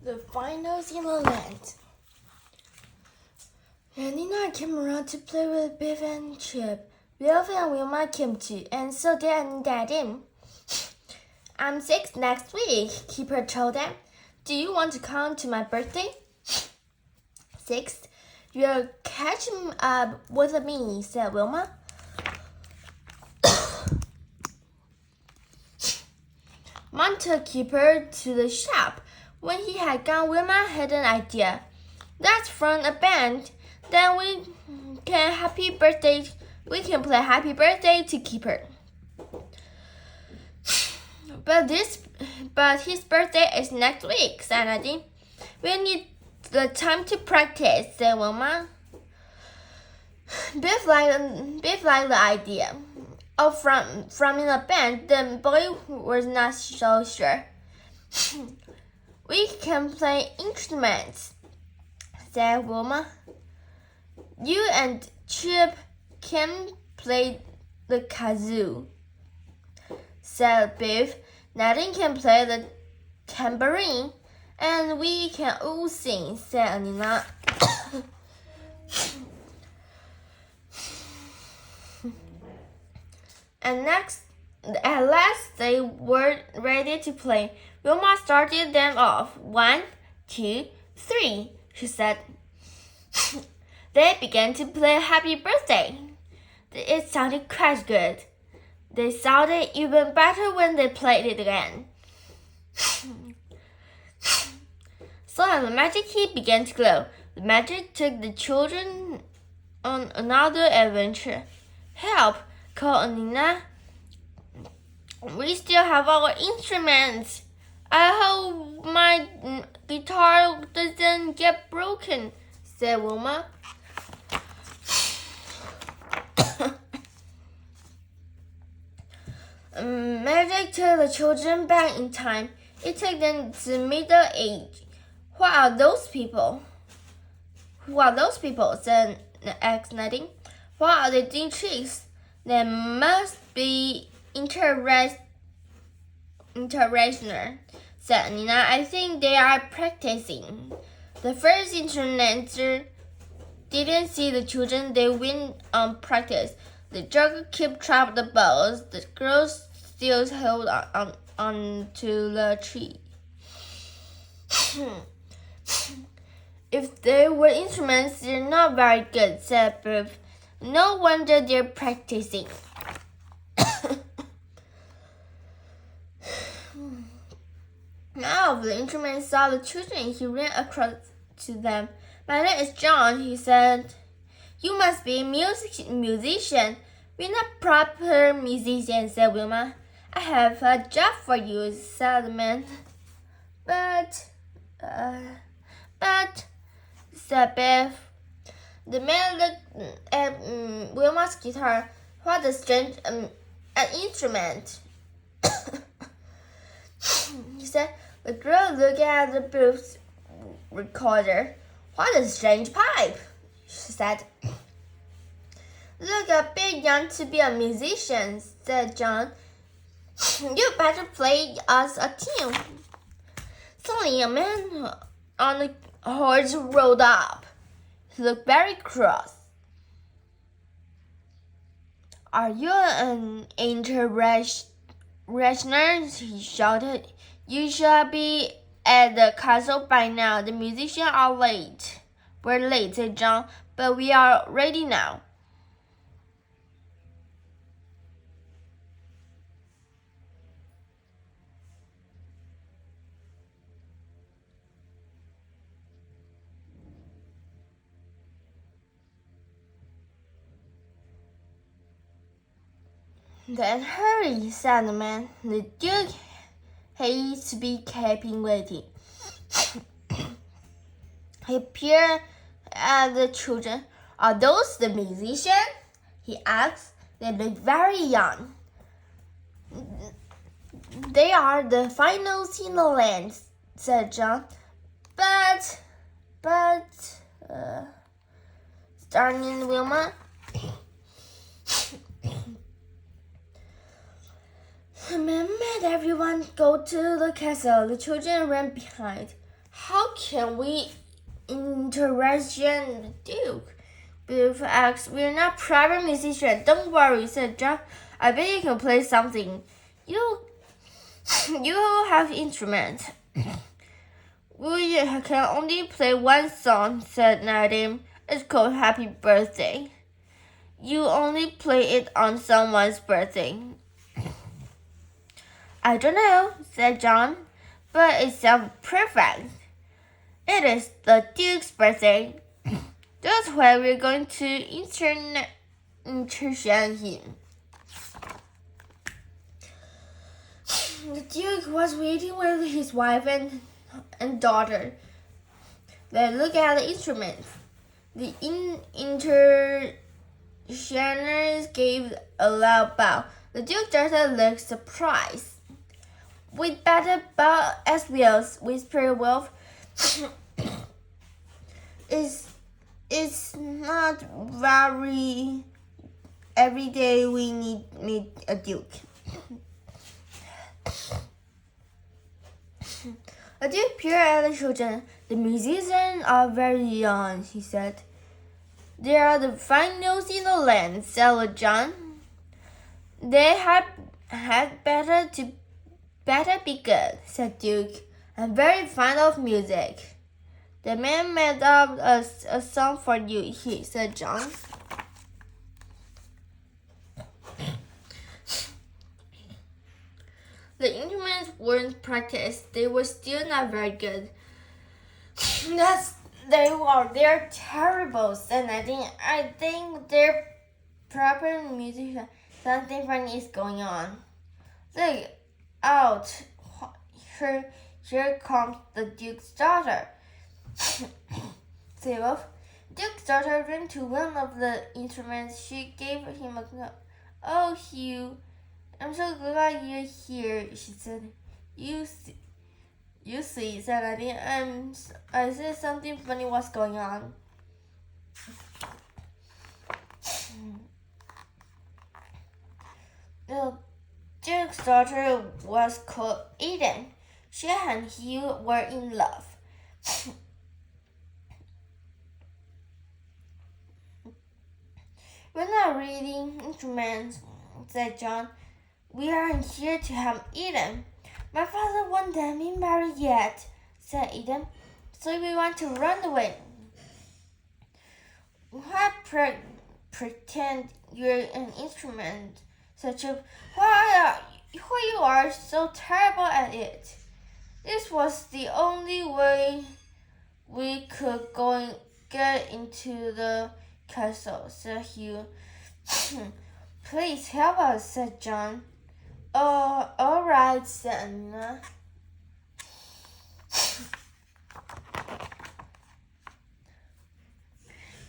The finals in the land. Nina came around to play with Biff and Chip. Biff and Wilma came too, and so did Daddy. I'm 6 next week, Keeper told them. Do you want to come to my birthday? 6. You'll catch up with me, said Wilma. Mom took Keeper to the shop. When he had gone, Wilma had an idea. Let's run a band. Then we can play happy birthday to Keeper. But his birthday is next week, said Nadine. We need the time to practice, said Wilma. Biff liked the idea of forming a band. The boy was not so sure. We can play instruments, said Wilma. You and Chip can play the kazoo, said Biff. Nadine can play the tambourine, and we can all sing, said Nina. At last they were ready to play. Wilma started them off. 1, 2, 3, she said. They began to play Happy Birthday. It sounded quite good. They sounded even better when they played it again. So the magic key began to glow. The magic took the children on another adventure. Help, called Nina. We still have our instruments. I hope my guitar doesn't get broken, said Wilma. Magic took the children back in time. It took them to middle age. What are those people? Asked Nadine. What are they doing tricks? They must be international, said Nina. I think they are practicing. The first interneter didn't see the children. They went on practice. The joker kept track of the balls. The girls still held on to the tree. If they were instruments, they're not very good, said Biff. No wonder they're practicing. Now the instrument saw the children. He ran across to them. My name is John, he said. You must be a musician. We're not proper musicians, said Wilma. I have a job for you, said the man. But, said Biff. The man looked at Wilma's guitar. What a strange an instrument, he said. The girl looked at the Biff's recorder. What a strange pipe, she said. Look a bit young to be a musician, said John. You better play us a tune. Suddenly a man on a horse rode up. He looked very cross. Are you an international? He shouted. You should be at the castle by now. The musicians are late. We're late, said John, but we are ready now. Then hurry, said the man. The Duke hates to be kept waiting. He peered at the children. Are those the musicians? He asked. They look very young. They are the finals in the land, said John. But, starting Wilma. The man made everyone go to the castle. The children ran behind. How can we interest the Duke? Biff asked. We're not private musicians. Don't worry, said John. I bet you can play something. You have instruments. We can only play one song, said Nadim. It's called Happy Birthday. You only play it on someone's birthday. I don't know, said John, but it sounds perfect. It is the Duke's birthday. That's why we're going to entertain him. The Duke was waiting with his wife and daughter. They looked at the instruments. The entertainers gave a loud bow. The Duke's daughter looked surprised. We'd better bow as well, whispered Wolf. It's not very every day we meet a Duke. A Duke peered at the children. The musicians are very young, he said. They are the finest in the land, said John. They had better be good, said Duke. I'm very fond of music. The man made up a song for you, said John. The instruments weren't practiced. They were still not very good. They're terrible, said Nadine. I think they're proper musicians. Something funny is going on. Look out. Here comes the Duke's daughter. Say Wolf. Duke's daughter ran to one of the instruments. She gave him a clap. Oh, Hugh, I'm so glad you're here, she said. You see, said Nadine. I said something funny was going on. The Duke's daughter was called Eden. She and Hugh were in love. We're not reading instruments, said John. We aren't here to have Eden. My father won't let me marry yet, said Eden. So we want to run away. Why pretend you're an instrument? Said Chip. Why you are so terrible at it? This was the only way we could get into the castle, said Hugh. Please help us, said John. Oh, all right, said Anna.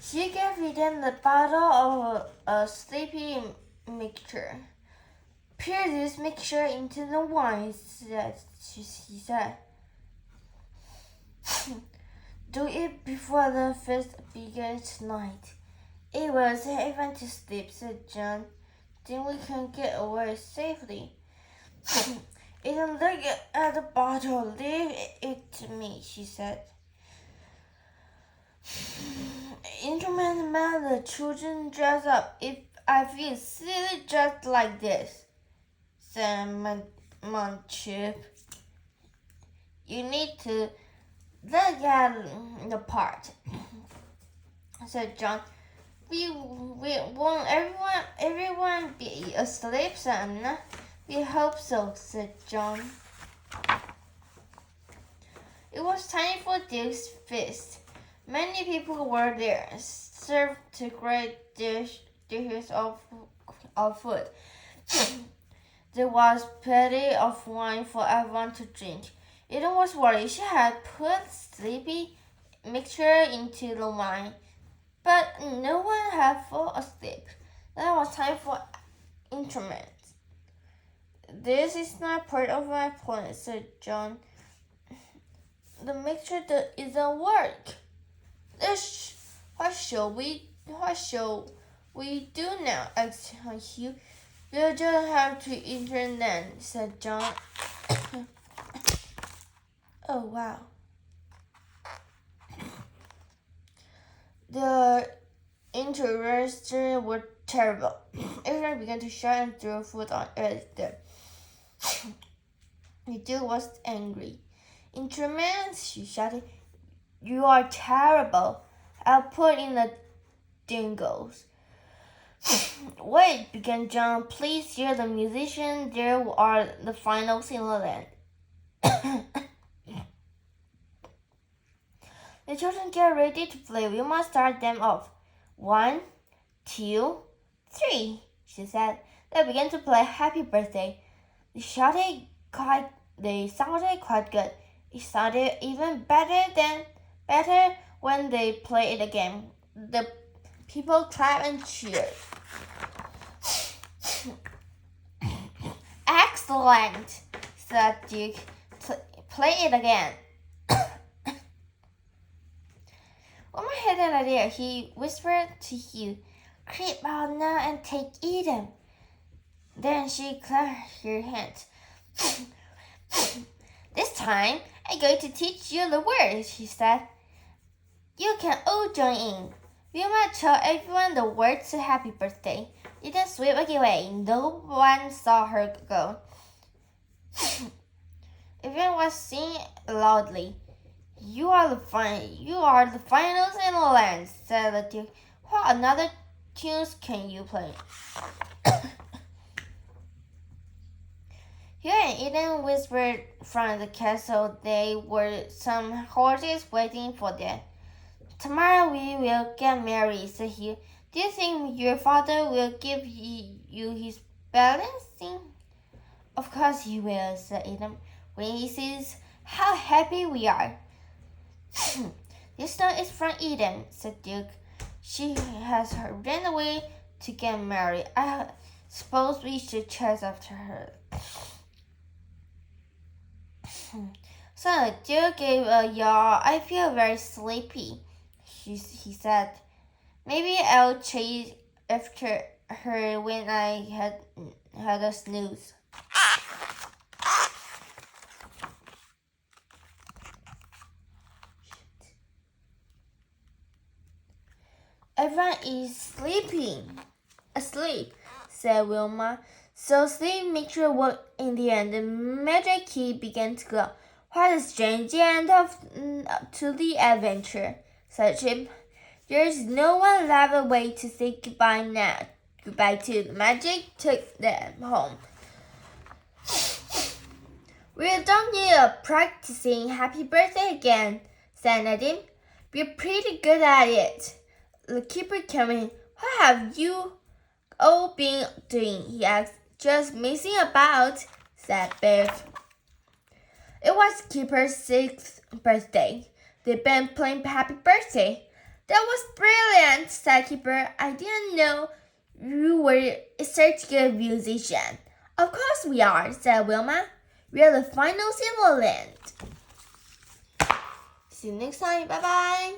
She gave Eden the bottle of a sleepy mixture. Pour this mixture into the wine, she said. Do it before the feast begins tonight. It will save everyone to sleep, said John. Then we can get away safely. Eden looked at the bottle. Leave it to me, she said. Instruments made the children dress up. If I feel silly just like this, said Munchip. You need to look at the part, said John. We won't everyone be asleep, said Anna. We hope so, said John. It was time for Duke's feast. Many people were there, served to great dishes of food. There was plenty of wine for everyone to drink. Eden was worried. She had put sleepy mixture into the wine, but no one had fallen asleep. Then it was time for instruments. This is not part of my plan, said John. The mixture isn't work. What shall we do now? asked Hugh. We'll just have to enter then, said John. Oh wow. The intruders were terrible. Everyone began to shout and throw food on Esther. The duke was angry. Instruments, she shouted. You are terrible. I'll put in the dingles. Wait, began John. Please hear the musician. There are the finals in the land. The children get ready to play. We must start them off. 1, 2, 3, she said. They began to play Happy Birthday. They sounded quite good. It sounded even better when they played it again. The people clapped and cheered. Excellent, said Duke. Play it again. Wilma had an idea. He whispered to Hugh, creep out now and take Eden. Then she clapped her hands. This time, I'm going to teach you the words, she said. You can all join in. Wilma told everyone the words to Happy Birthday. Eden swept away. No one saw her go. Everyone was singing loudly. You are the finals in the land, said the Duke. What another tunes can you play? Hugh and Eden whispered from the castle. There were some horses waiting for them. Tomorrow we will get married, said Hugh. Do you think your father will give you his blessing? Of course he will, said Eden, when he sees how happy we are. This note is from Eden, said Duke. She has ran away to get married. I suppose we should chase after her. So Duke gave a yawn. I feel very sleepy, he said. Maybe I'll chase after her when I had a snooze. Everyone is asleep, said Wilma. So sleep makes your work in the end. The magic key began to glow. What a strange end to the adventure, said Chip. There is no one left away to say goodbye now. Goodbye to the magic took them home. We don't need a practicing Happy Birthday again, said Nadine. We're pretty good at it. The keeper came in. What have you all been doing? He asked. Just messing about, said Bev. It was Keeper's 6th birthday. They'd been playing Happy Birthday. That was brilliant, said Keeper. I didn't know you were such a good musician. Of course we are, said Wilma. We are the finals in the land. See you next time. Bye-bye.